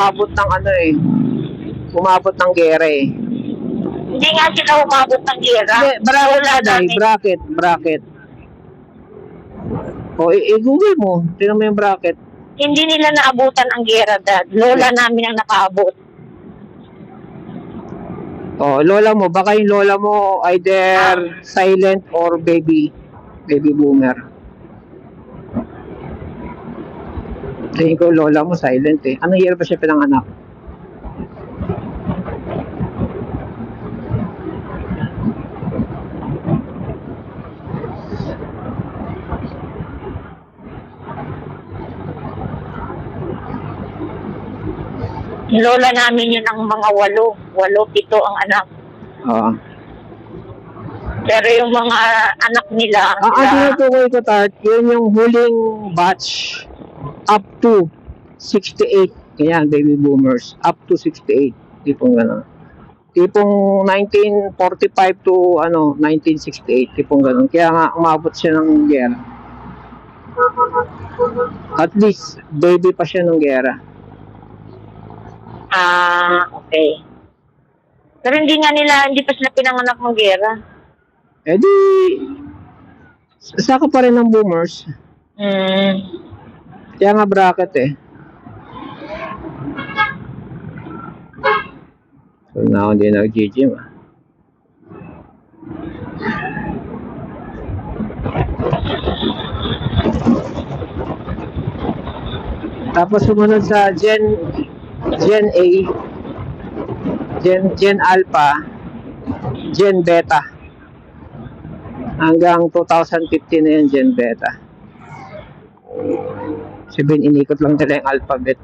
umabot ng ano eh. Umabot ng gera eh. Hindi nga sila umabot ng gera. Hindi, bracket. O, i-google mo. Tingnan mo yung bracket. Hindi nila naabutan ang gera, Dad. Lola namin ang nakaabot. O, lola mo. Baka yung lola mo either silent or baby boomer. Tingin ko lola mo silent eh. Anong year ba siya pinanganak? Lola namin yun ang mga 8, 7 ang anak. Oo. Pero yung mga anak nila, Tinutukoy ko, Tart, yun yung huling batch up to 68. Kaya baby boomers, up to 68. Tipong gano'n. Tipong 1945 to 1968. Tipong gano'n. Kaya nga umabot siya ng gera. At least, baby pa siya ng gera. okay. Pero hindi pa sila pinanganak ng gera. Eh di, saka pa rin ng boomers. Kaya nga bracket eh. So na hindi nag-gym ah. Tapos sumunod sa Gen A, Gen Alpha, Gen Beta. Hanggang 2015 na yan, Gen Beta. Sabihin, inikot lang nila yung alphabet.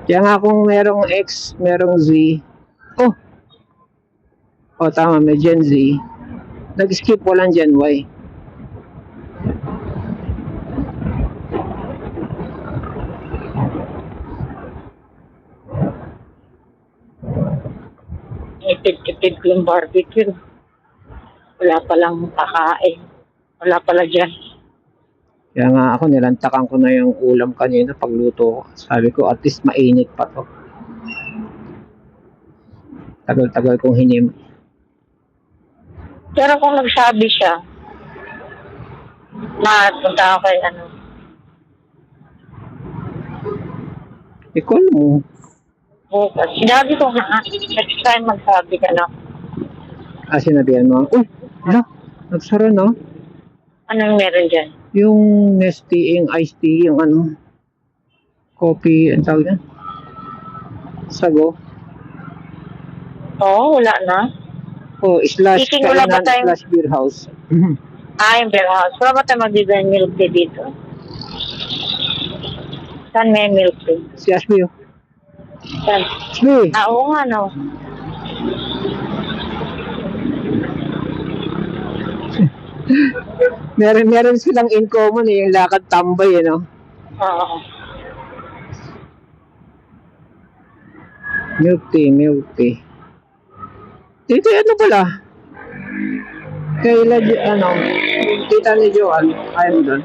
Kaya nga kung merong X, merong Z. Oh, tama, may Gen Z. Nag-skip, walang Gen Y. Tipid ko yung barbecue. Wala palang kakain. Wala pala dyan. Kaya nga ako, nilantakan ko na yung ulam kanina pagluto ko. Sabi ko, at least mainit pa to. Tagal-tagal kong hinim. Pero kung nagsabi siya, na punta ako kay Ikaw mo. bukas. Sinabi ko nga, next time magsabi ka na. Sinabihan mo. Hala, nagsara na. Anong meron dyan? Yung Nestea, yung iced tea, yung coffee, ang tawag yan? Sago. Oo, wala na. Slash Wala ba kainan, slash beer house. Yung beer house. Wala ba tayo magbibigay milk tea dito? Saan may milk tea? Si Ashby, oh. Saan? Ashby! Oo nga, no. meron silang in common eh, yung lakad tambay, no? Oo. Milk tea. Dito, pala? Kayla, tita ni Joan, ayun doon.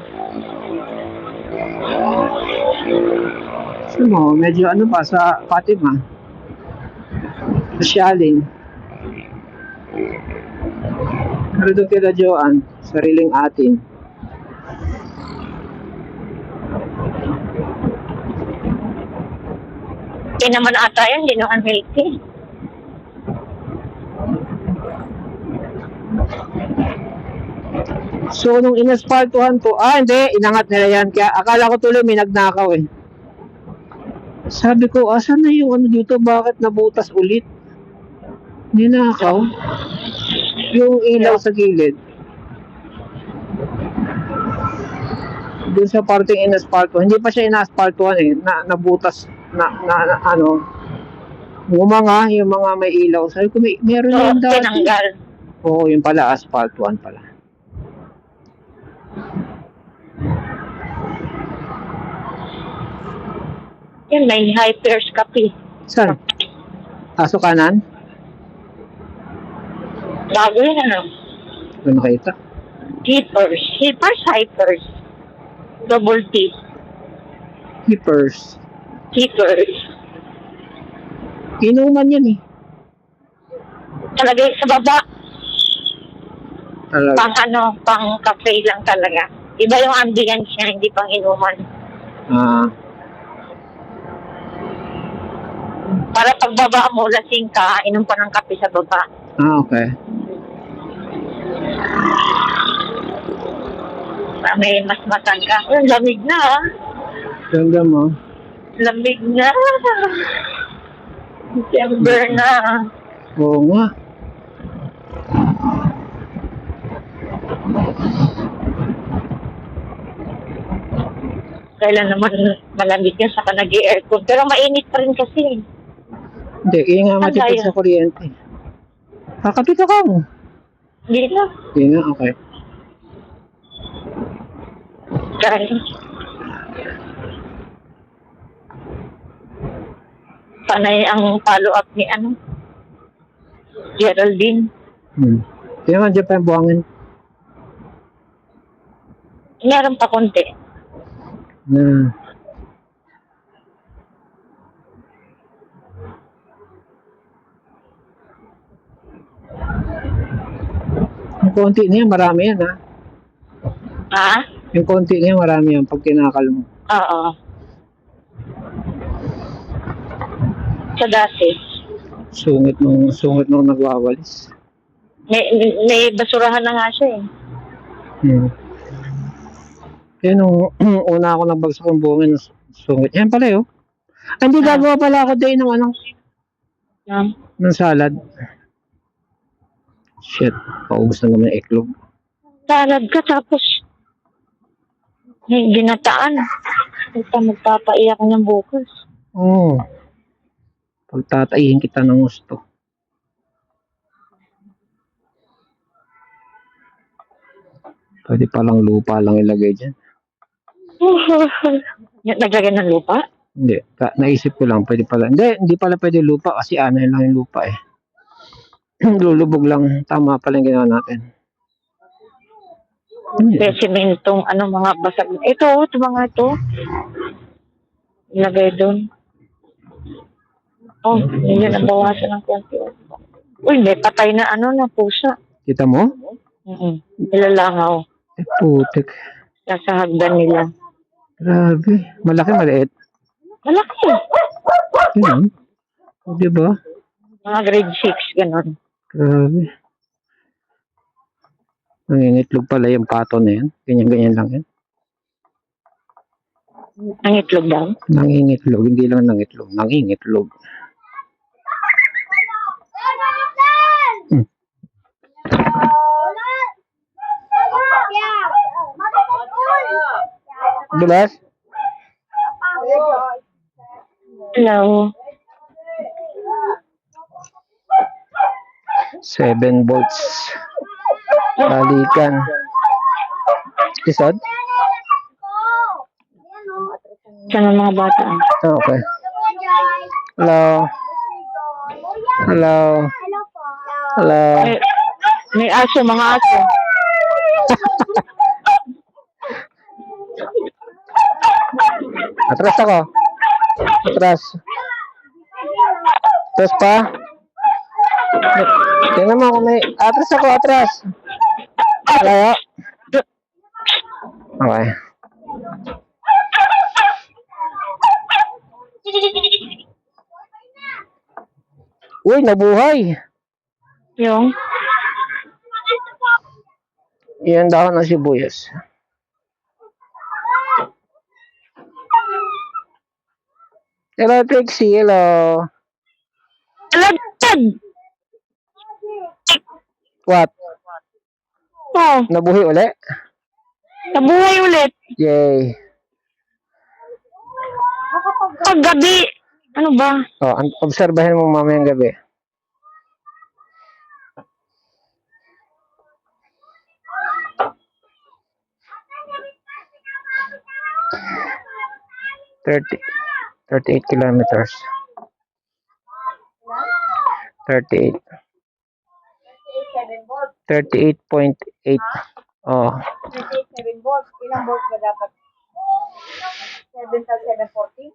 Medyo pa sa Fatima. Masyalin. Pero doon kila Joan, sariling atin. Hindi naman ata yan, hindi naman milk tea. So, nung inaspaltuhan to, hindi, inangat nila yan. Kaya akala ko tuloy may nagnakaw eh. Sabi ko, asan na yung dito? Bakit nabutas ulit? Ninakaw? Yung ilaw sa gilid. Doon sa parting inaspalto. Hindi pa siya inaspaltuhan eh. Nabutas, gumanga yung mga may ilaw. Sabi ko, meron na yung dati. Tinanggal. Oo, yung pala, aspaltuhan pala. Yan, may Hypers kape. Saan? Aso kanan? Bago yun, Doon nakita. Hypers. Double T. Keepers. Inuman yan eh. Talaga sa baba, Talaga. pang cafe lang talaga. Iba yung ambience niya, hindi pang inuman. Ah, Para pagbaba mo, lasing ka, inom pa ng kape sa baba. okay. May mas matan ka. Ang lamig na, ah. Ganda mo. Lamig na. December na. Oo nga. Kailan naman malamig yan, saka nag-aircon. Pero mainit pa rin kasi. Hindi, kaya nga matipid yun? sa kuryente. Kakapit ka mo. Hindi na. Hindi na, okay. Dahil panay ang follow-up ni Geraldine. Kaya nga dyan pa yung buhangin. Meron pa konti. Na. Yung konti niya, marami yan ha. Ha? Yung konti niya, marami yan pag kinakal mo. Oo. Sa dati. Sungit nung nagwawalis. May basurahan na nga siya eh. Kaya nung una ako nagbagsak ng buhangin, sungit. Yan pala yun. Hindi gagawa pala ako din ng ng salad. Shit, paubos na naman yung iklog. Salad ka tapos ginataan. Magpapaiyak niyang bukas. Oo. Pagtatayin kita ng gusto. Pwede palang lupa lang ilagay dyan. Naglagay ng lupa? Hindi. Naisip ko lang, pwede pala. Hindi pala pwede lupa kasi ano lang yung lupa eh. Lulubog lang. Tama pala yung ginawa natin. Sementong mga basag. Ito, mga ito. Ilagay doon. Oh, yun ang bawasan ng konti. Uy, may patay na na pusa. Kita mo? Nilalangaw. Putik. Nasa hagdan nila. Grabe. Malaki, maliit. Malaki. Yun. O, diba? Mga grade 6, gano'n. Grabe. Nangingitlog pala yung pato na yan. Ganyan-ganyan lang yan. Nangitlog daw? Nangingitlog. Hindi lang nangitlog. Nangingitlog. Dulas? Hello. 7 volts. Balikan. Isod? Saan ang mga bata? Okay. Hello. Hello. Hello. May aso, mga aso. Atras ako. Atras. Atras pa. Tingnan mo kung may... Atras ako, atras. Kaya. Okay. Uy, nabuhay. Yung? Yan dahon ng sibuyas. Hello, Trixie. Hello. Alagtad! What? Oh, Nabuhay ulit? nabuhay ulit. Yay. Paggabi. Ano ba? Oh, obserbahin mo mamayang gabi. $38 kilometers. 38. 38.8. Oh. 37 volts. Ilang volts ba dapat? 7 sa 740?